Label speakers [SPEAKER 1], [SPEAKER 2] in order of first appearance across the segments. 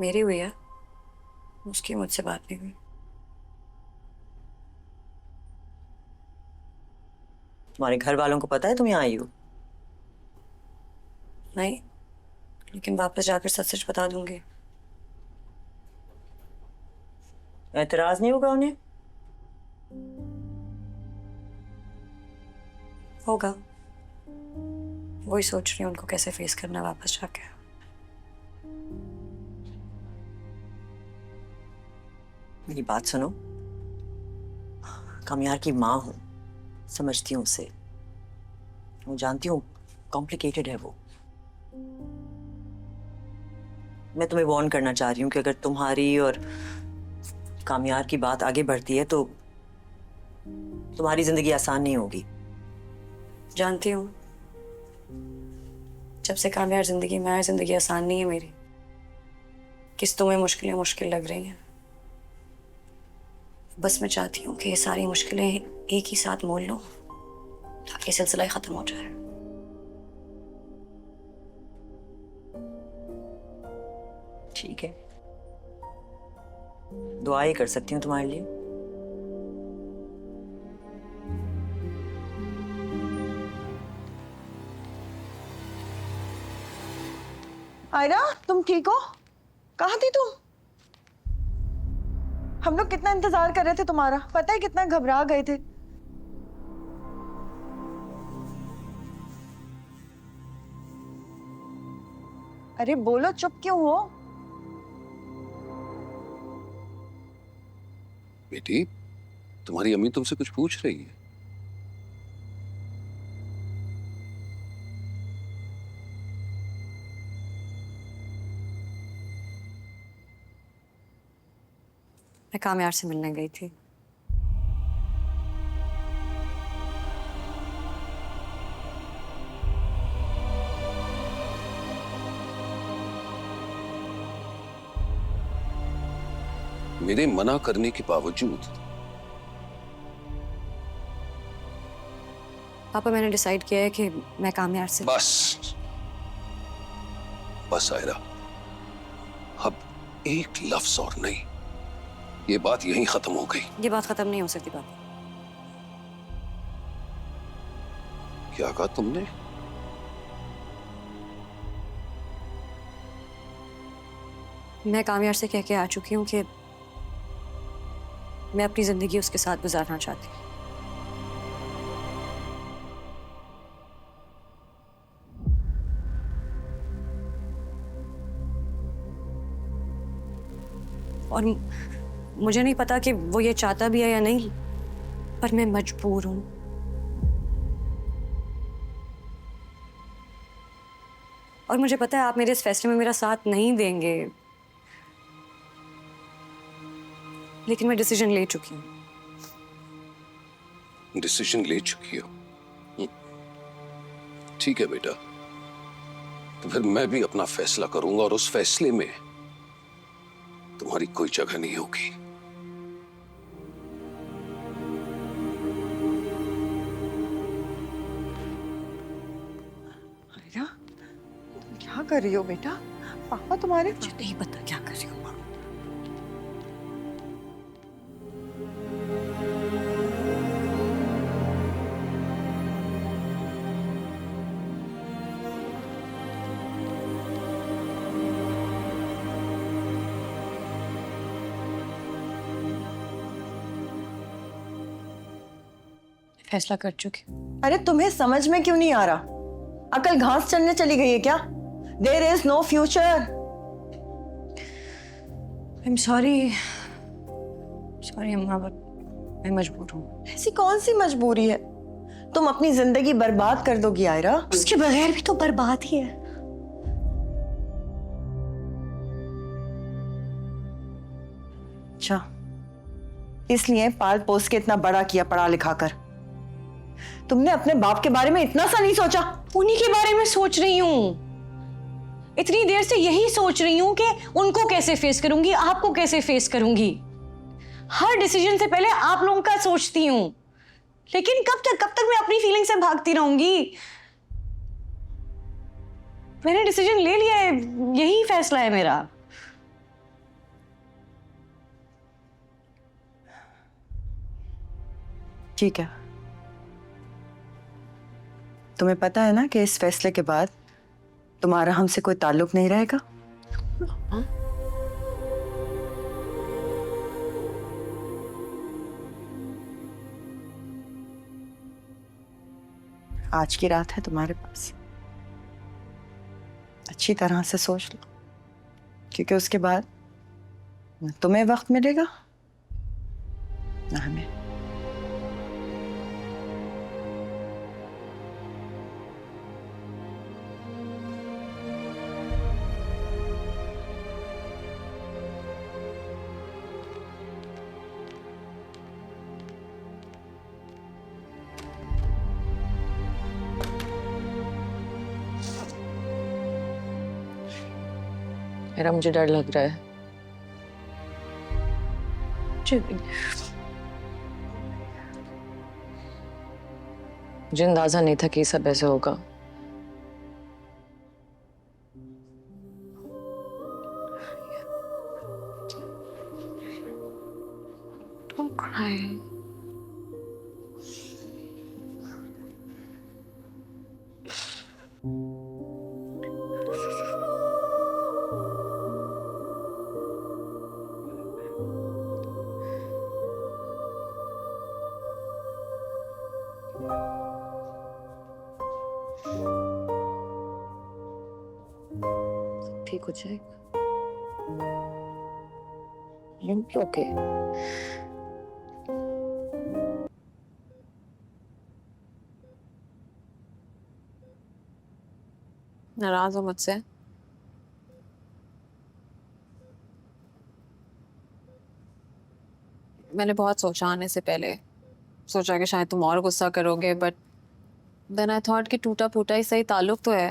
[SPEAKER 1] मेरी हुई है, उसकी मुझसे बात नहीं हुई।
[SPEAKER 2] तुम्हारे घर वालों को पता है तुम यहाँ आई हो?
[SPEAKER 1] नहीं, लेकिन वापस जाकर सच सच बता दूंगी।
[SPEAKER 2] एतराज नहीं होगा उन्हें?
[SPEAKER 1] होगा। वही सोच रही हूँ उनको कैसे फेस करना वापस जाके।
[SPEAKER 2] मेरी बात सुनो। कामयार की माँ हूं, समझती हूँ उसे। वो जानती हूँ कॉम्प्लिकेटेड है वो। मैं तुम्हें वार्न करना चाह रही हूँ कि अगर तुम्हारी और कामयार की बात आगे बढ़ती है तो तुम्हारी जिंदगी आसान नहीं होगी।
[SPEAKER 1] जानती हूँ, जब से कामयार जिंदगी में आए, जिंदगी आसान नहीं है मेरी। किस्तों में मुश्किलें मुश्किल लग रही हैं। बस मैं चाहती हूँ कि ये सारी मुश्किलें एक ही साथ मोल लो ताकि सिलसिला ही खत्म हो जाए।
[SPEAKER 2] ठीक है, दुआ ही कर सकती हूँ तुम्हारे लिए।
[SPEAKER 3] आयरा, तुम ठीक हो? कहाँ थी तुम? हम लोग कितना इंतजार कर रहे थे तुम्हारा, पता है कितना घबरा गए थे। अरे बोलो, चुप क्यों हो?
[SPEAKER 4] बेटी, तुम्हारी अम्मी तुमसे कुछ पूछ रही है।
[SPEAKER 1] मैं कामयार से मिलने गई थी।
[SPEAKER 4] मेरे मना करने के बावजूद
[SPEAKER 1] पापा, मैंने डिसाइड किया है कि मैं कामयार से।
[SPEAKER 4] बस बस आयरा, अब एक लफ्ज और नहीं, ये बात यहीं खत्म हो गई।
[SPEAKER 1] ये बात खत्म नहीं हो सकती पापा।
[SPEAKER 4] क्या कहा तुमने?
[SPEAKER 1] मैं कामयार से कह के आ चुकी हूँ कि मैं अपनी जिंदगी उसके साथ गुजारना चाहती हूँ। और मुझे नहीं पता कि वो ये चाहता भी है या नहीं, पर मैं मजबूर हूं। और मुझे पता है आप मेरे इस फैसले में मेरा साथ नहीं देंगे, लेकिन मैं डिसीजन ले चुकी हूँ।
[SPEAKER 4] डिसीजन ले चुकी हो? ठीक है बेटा, तो फिर मैं भी अपना फैसला करूंगा और उस फैसले में तुम्हारी कोई जगह नहीं होगी।
[SPEAKER 3] आयरा, तुम क्या कर रही हो बेटा? पापा तुम्हारे
[SPEAKER 1] मुझे नहीं पता क्या कर रही हूँ माँ। फैसला कर चुकी हूँ।
[SPEAKER 3] अरे तुम्हें समझ में क्यों नहीं आ रहा? अकल घास चलने चली गई है क्या? There is no future.
[SPEAKER 1] I am sorry, sorry अम्मा, बट मैं मजबूर हूँ।
[SPEAKER 3] ऐसी कौन सी मजबूरी है? तुम अपनी जिंदगी बर्बाद कर दोगी आयरा।
[SPEAKER 1] उसके बगैर भी तो बर्बाद ही है।
[SPEAKER 3] अच्छा, इसलिए पाल पोस के इतना बड़ा किया पढ़ा लिखा कर। तुमने अपने बाप के बारे में इतना सा नहीं सोचा?
[SPEAKER 5] उन्हीं के बारे में सोच रही हूँ। इतनी देर से यही सोच रही हूँ कि उनको कैसे फेस करूंगी, आपको कैसे फेस करूंगी। हर डिसीजन से पहले आप लोगों का सोचती हूँ, लेकिन कब तक मैं अपनी फीलिंग से भागती रहूंगी। मैंने डिसीजन ले लिया है, यही फैसला है मेरा।
[SPEAKER 3] ठीक है, तुम्हें पता है ना कि इस फैसले के बाद तुम्हारा हमसे कोई ताल्लुक नहीं रहेगा। आज की रात है तुम्हारे पास, अच्छी तरह से सोच लो, क्योंकि उसके बाद न तुम्हें वक्त मिलेगा न हमें।
[SPEAKER 5] मेरा मुझे डर लग रहा है। मुझे अंदाजा नहीं था कि ये सब ऐसे होगा। Don't cry. ठीक हो जाएगा। ओके।
[SPEAKER 6] नाराज हो मुझसे? मैंने बहुत सोचा आने से पहले, सोचा कि शायद तुम और गुस्सा करोगे, बट देन आई थॉट कि टूटा फूटा ही सही, ताल्लुक तो है।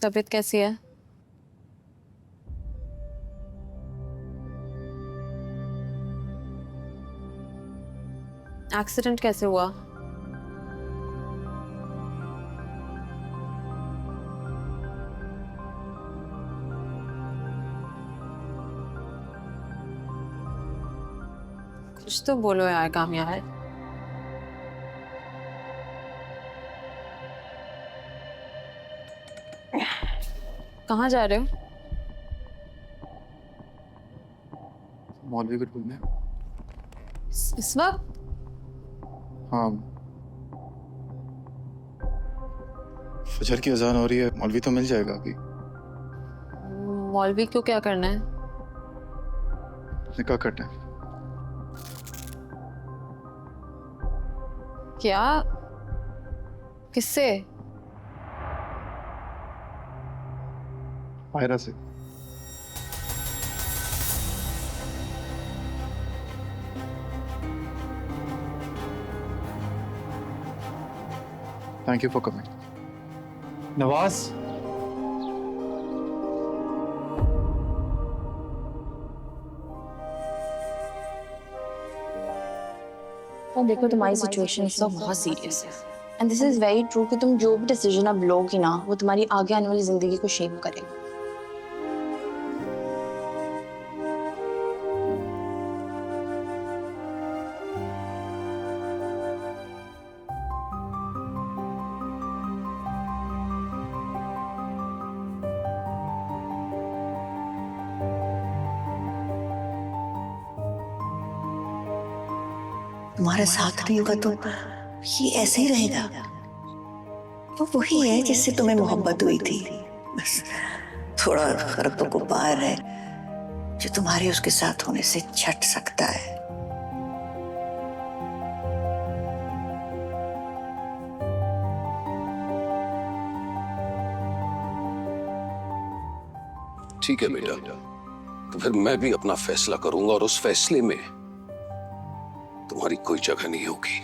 [SPEAKER 6] तबीयत कैसी है? एक्सीडेंट कैसे हुआ? कुछ तो बोलो यार कामयाब। कहाँ जा रहे हो?
[SPEAKER 7] मौलवी को ढूंढने।
[SPEAKER 6] इस वक्त?
[SPEAKER 7] हाँ, फजर की अजान हो रही है, मौलवी तो मिल जाएगा अभी।
[SPEAKER 6] मौलवी क्यों, क्या करना है?
[SPEAKER 7] निकाह करना है।
[SPEAKER 6] क्या? किससे?
[SPEAKER 7] मायरा से। Thank you for coming. Nawaz,
[SPEAKER 8] देखो तुम्हारी सिचुएशन इस वक्त बहुत सीरियस है and this is very true कि तुम जो भी डिसीजन अब लोगी ना वो तुम्हारी आगे आने वाली जिंदगी को शेप करेगा।
[SPEAKER 9] तुम्हारा साथ नहीं होगा तो ये ऐसे ही रहेगा। वो वही है जिससे तुम्हें मोहब्बत हुई थी, बस थोड़ा फर्क तो को पार है जो तुम्हारे उसके साथ होने से छट सकता है।
[SPEAKER 4] ठीक है बेटा, तो फिर मैं भी अपना फैसला करूंगा और उस फैसले में तुम्हारी कोई जगह नहीं होगी।